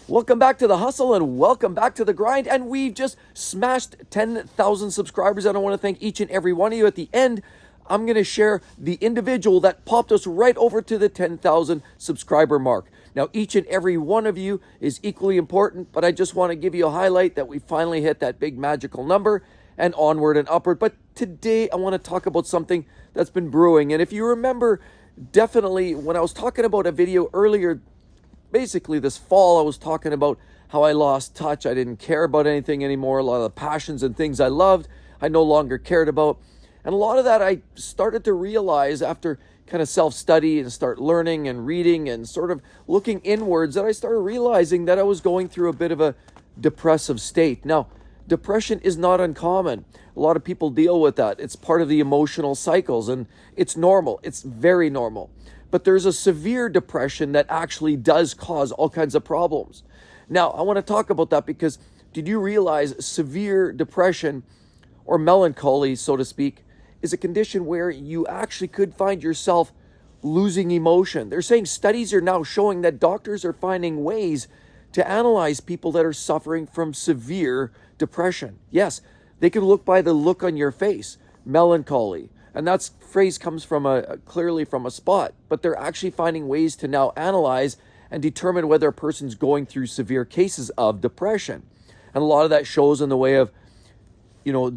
Welcome back to the hustle and welcome back to the grind. And we've just smashed 10,000 subscribers. And I want to thank each and every one of you. At the end, I'm going to share the individual that popped us right over to the 10,000 subscriber mark. Now, each and every one of you is equally important, but I just want to give you a highlight that we finally hit that big magical number and onward and upward. But today, I want to talk about something that's been brewing. And if you remember, definitely when I was talking about a video earlier, basically this fall, I was talking about how I lost touch. I didn't care about anything anymore. A lot of the passions and things I loved, I no longer cared about. And a lot of that I started to realize after kind of self-study and start learning and reading and sort of looking inwards, that I started realizing that I was going through a bit of a depressive state. Now, depression is not uncommon. A lot of people deal with that. It's part of the emotional cycles and it's normal. It's very normal. But there's a severe depression that actually does cause all kinds of problems. Now, I want to talk about that because did you realize severe depression or melancholy, so to speak, is a condition where you actually could find yourself losing emotion? They're saying studies are now showing that doctors are finding ways to analyze people that are suffering from severe depression. Yes, they can look by the look on your face, melancholy. And that phrase comes from clearly from a spot, but they're actually finding ways to now analyze and determine whether a person's going through severe cases of depression. And a lot of that shows in the way of,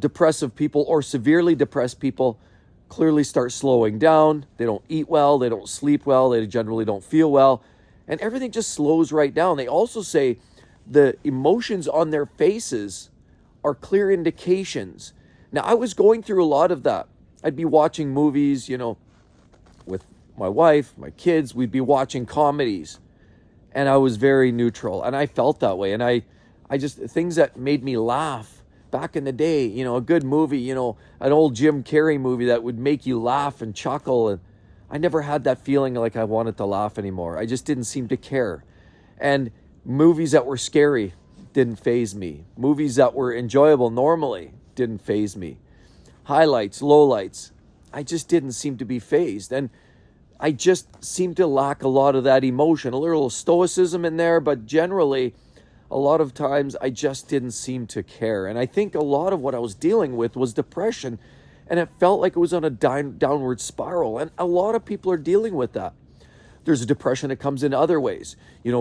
depressive people or severely depressed people clearly start slowing down. They don't eat well, they don't sleep well, they generally don't feel well, and everything just slows right down. They also say the emotions on their faces are clear indications. Now, I was going through a lot of that. I'd be watching movies, with my wife, my kids. We'd be watching comedies. And I was very neutral. And I felt that way. And I just, things that made me laugh back in the day, a good movie, an old Jim Carrey movie that would make you laugh and chuckle. And I never had that feeling like I wanted to laugh anymore. I just didn't seem to care. And movies that were scary didn't faze me. Movies that were enjoyable normally didn't faze me. Highlights, lowlights, I just didn't seem to be fazed. And I just seemed to lack a lot of that emotion, a little stoicism in there, but generally, a lot of times I just didn't seem to care. And I think a lot of what I was dealing with was depression, and it felt like it was on a downward spiral. And a lot of people are dealing with that. There's a depression that comes in other ways.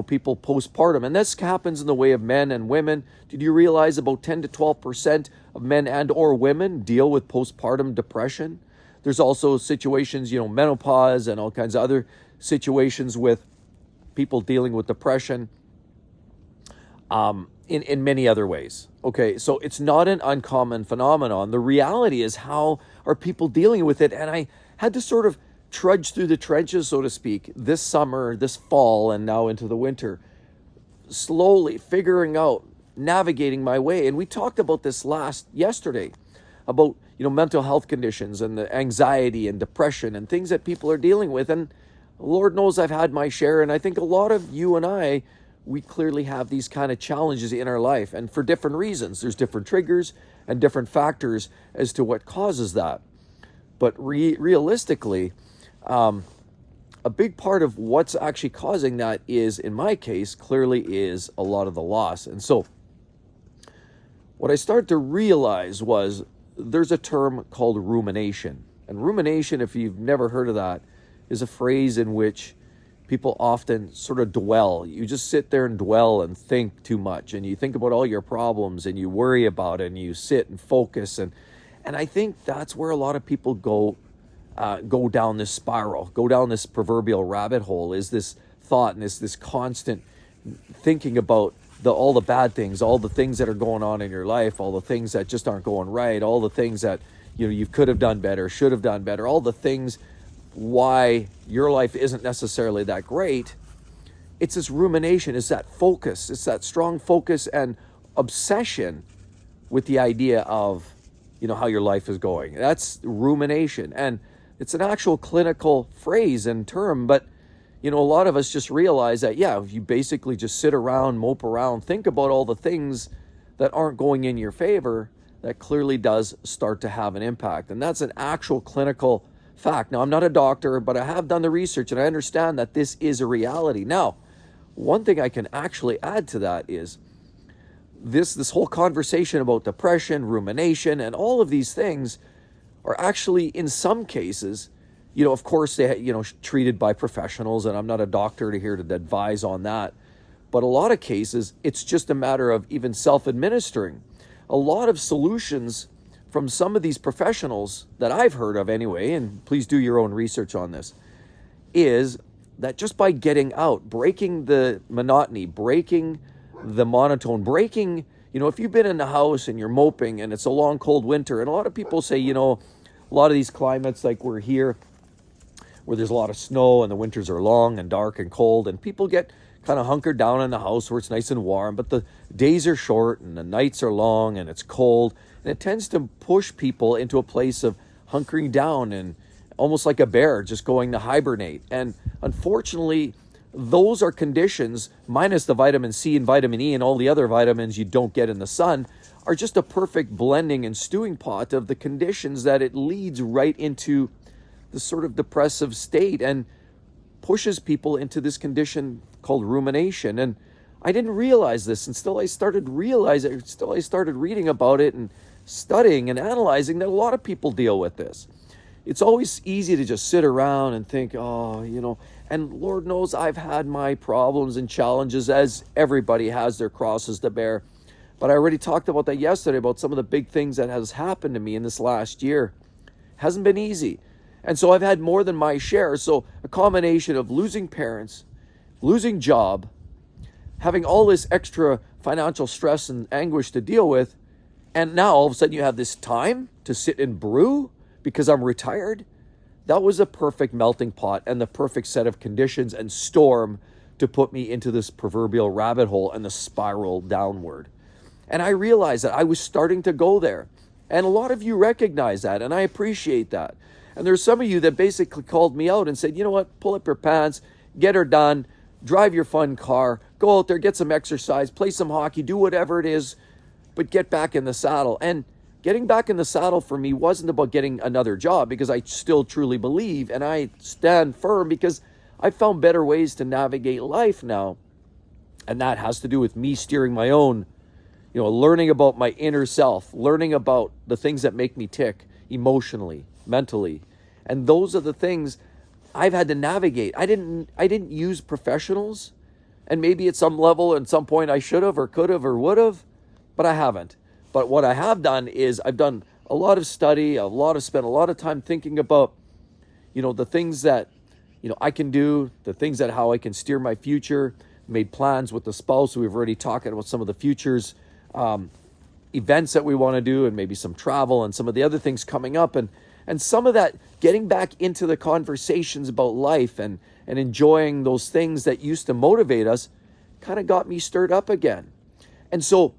People postpartum, and this happens in the way of men and women. Did you realize about 10 to 12% of men and or women deal with postpartum depression? There's also situations, menopause and all kinds of other situations with people dealing with depression in many other ways. Okay, so it's not an uncommon phenomenon. The reality is, how are people dealing with it? And I had to sort of trudge through the trenches, so to speak, this summer, this fall, and now into the winter, slowly figuring out, navigating my way. And we talked about this yesterday about, mental health conditions and the anxiety and depression and things that people are dealing with. And Lord knows I've had my share. And I think a lot of you and I, we clearly have these kind of challenges in our life, and for different reasons. There's different triggers and different factors as to what causes that. But realistically, a big part of what's actually causing that is, in my case, clearly is a lot of the loss. And so what I started to realize was there's a term called rumination. And rumination, if you've never heard of that, is a phrase in which people often sort of dwell. You just sit there and dwell and think too much. And you think about all your problems and you worry about it and you sit and focus. And I think that's where a lot of people go down this spiral, go down this proverbial rabbit hole, is this thought and this constant thinking about all the bad things, all the things that are going on in your life, all the things that just aren't going right, all the things that you could have done better, should have done better, all the things why your life isn't necessarily that great. It's this rumination, it's that focus, it's that strong focus and obsession with the idea of how your life is going. That's rumination. And it's an actual clinical phrase and term, but a lot of us just realize that, if you basically just sit around, mope around, think about all the things that aren't going in your favor, that clearly does start to have an impact. And that's an actual clinical fact. Now, I'm not a doctor, but I have done the research and I understand that this is a reality. Now, one thing I can actually add to that is this whole conversation about depression, rumination, and all of these things are actually, in some cases, of course, they, treated by professionals, and I'm not a doctor to here to advise on that. But a lot of cases, it's just a matter of even self-administering. A lot of solutions from some of these professionals that I've heard of anyway, and please do your own research on this, is that just by getting out, breaking the monotony, breaking the monotone, breaking, if you've been in the house and you're moping and it's a long, cold winter, and a lot of people say, a lot of these climates like we're here, where there's a lot of snow and the winters are long and dark and cold, and people get kind of hunkered down in the house where it's nice and warm, but the days are short and the nights are long and it's cold, and it tends to push people into a place of hunkering down and almost like a bear just going to hibernate. And unfortunately, those are conditions, minus the vitamin C and vitamin E and all the other vitamins you don't get in the sun, are just a perfect blending and stewing pot of the conditions that it leads right into the sort of depressive state and pushes people into this condition called rumination. And I didn't realize this until I started reading about it and studying and analyzing that a lot of people deal with this. It's always easy to just sit around and think, and Lord knows I've had my problems and challenges, as everybody has their crosses to bear. But I already talked about that yesterday, about some of the big things that has happened to me in this last year. Hasn't been easy. And so I've had more than my share. So a combination of losing parents, losing job, having all this extra financial stress and anguish to deal with, and now all of a sudden you have this time to sit and brew because I'm retired. That was a perfect melting pot and the perfect set of conditions and storm to put me into this proverbial rabbit hole and the spiral downward. And I realized that I was starting to go there. And a lot of you recognize that, and I appreciate that. And there's some of you that basically called me out and said, you know what, pull up your pants, get her done, drive your fun car, go out there, get some exercise, play some hockey, do whatever it is, but get back in the saddle. And getting back in the saddle for me wasn't about getting another job, because I still truly believe, and I stand firm, because I found better ways to navigate life now. And that has to do with me steering my own, learning about my inner self, learning about the things that make me tick emotionally, mentally. And those are the things I've had to navigate. I didn't use professionals, and maybe at some level, at some point I should have or could have or would have, but I haven't. But what I have done is I've done a lot of study, spent a lot of time thinking about, the things that, I can do, the things that how I can steer my future, made plans with the spouse. We've already talked about some of the futures, events that we want to do, and maybe some travel and some of the other things coming up. And some of that, getting back into the conversations about life and enjoying those things that used to motivate us, kind of got me stirred up again. And so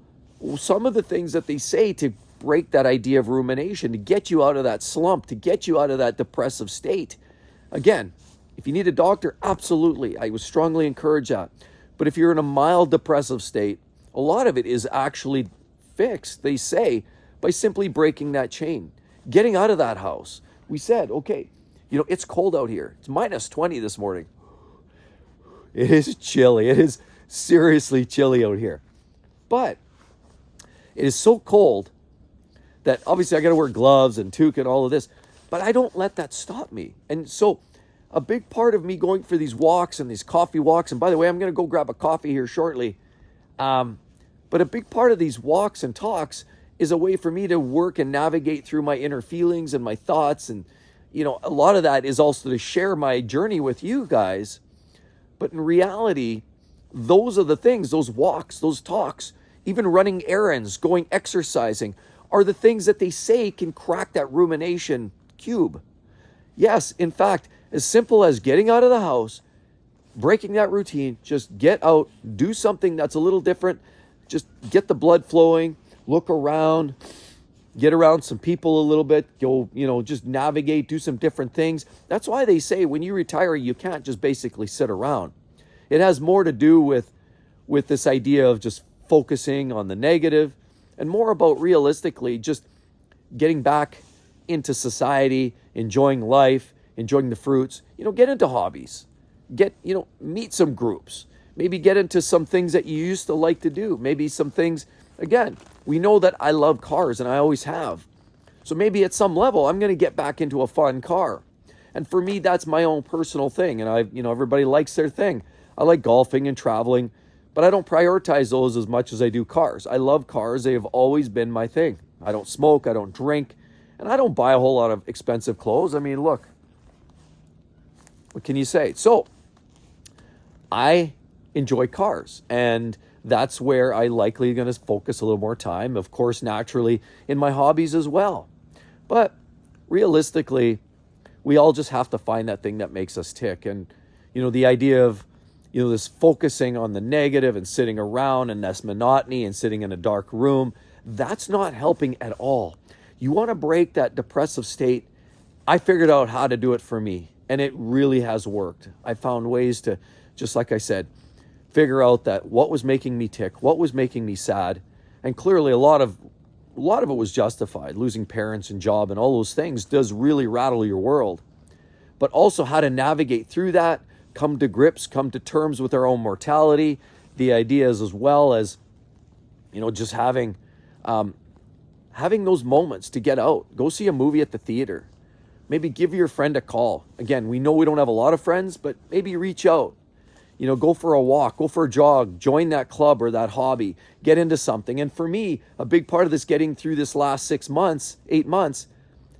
some of the things that they say to break that idea of rumination, to get you out of that slump, to get you out of that depressive state. Again, if you need a doctor, absolutely. I would strongly encourage that. But if you're in a mild depressive state, a lot of it is actually fixed, they say, by simply breaking that chain. Getting out of that house. We said, okay, it's cold out here. It's minus 20 this morning. It is chilly. It is seriously chilly out here. But it is so cold that obviously I got to wear gloves and toque and all of this, but I don't let that stop me. And so a big part of me going for these walks and these coffee walks, and by the way, I'm going to go grab a coffee here shortly. But a big part of these walks and talks is a way for me to work and navigate through my inner feelings and my thoughts. And, a lot of that is also to share my journey with you guys. But in reality, those are the things, those walks, those talks, even running errands, going exercising, are the things that they say can crack that rumination cube. Yes, in fact, as simple as getting out of the house, breaking that routine, just get out, do something that's a little different, just get the blood flowing, look around, get around some people a little bit, go, just navigate, do some different things. That's why they say when you retire, you can't just basically sit around. It has more to do with this idea of just focusing on the negative and more about realistically just getting back into society, enjoying life, enjoying the fruits, get into hobbies, meet some groups, Maybe get into some things that you used to like to do. Maybe some things, again, we know that I love cars and I always have. So maybe at some level, I'm going to get back into a fun car. And for me, that's my own personal thing. And everybody likes their thing. I like golfing and traveling, but I don't prioritize those as much as I do cars. I love cars. They have always been my thing. I don't smoke, I don't drink, and I don't buy a whole lot of expensive clothes. I mean, look, what can you say? So I enjoy cars, and that's where I likely going to focus a little more time, of course, naturally in my hobbies as well. But realistically, we all just have to find that thing that makes us tick. And the idea of this focusing on the negative and sitting around and this monotony and sitting in a dark room, that's not helping at all. You want to break that depressive state. I figured out how to do it for me, and it really has worked. I found ways to, just like I said, figure out that what was making me tick, what was making me sad, and clearly a lot of it was justified. Losing parents and job and all those things does really rattle your world. But also how to navigate through that, come to grips, come to terms with our own mortality. The idea is, as well as, just having those moments to get out. Go see a movie at the theater. Maybe give your friend a call. Again, we know we don't have a lot of friends, but maybe reach out. Go for a walk, go for a jog, join that club or that hobby, get into something. And for me, a big part of this getting through this last 6 months, 8 months,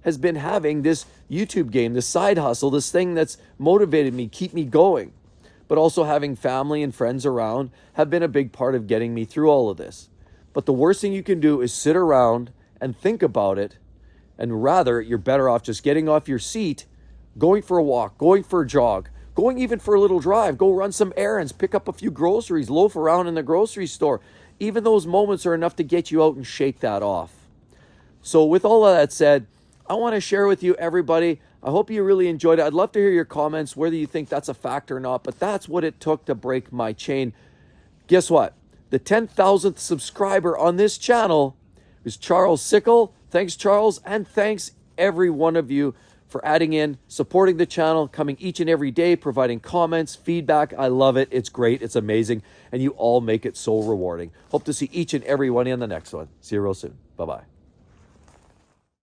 has been having this YouTube game, this side hustle, this thing that's motivated me, keep me going. But also having family and friends around have been a big part of getting me through all of this. But the worst thing you can do is sit around and think about it. And rather, you're better off just getting off your seat, going for a walk, going for a jog, going even for a little drive, go run some errands, pick up a few groceries, loaf around in the grocery store. Even those moments are enough to get you out and shake that off. So with all of that said, I want to share with you, everybody. I hope you really enjoyed it. I'd love to hear your comments, whether you think that's a factor or not, but that's what it took to break my chain. Guess what? The 10,000th subscriber on this channel is Charles Sickle. Thanks, Charles, and thanks every one of you for adding in, supporting the channel, coming each and every day, providing comments, feedback. I love it. It's great. It's amazing. And you all make it so rewarding. Hope to see each and every one in the next one. See you real soon. Bye-bye.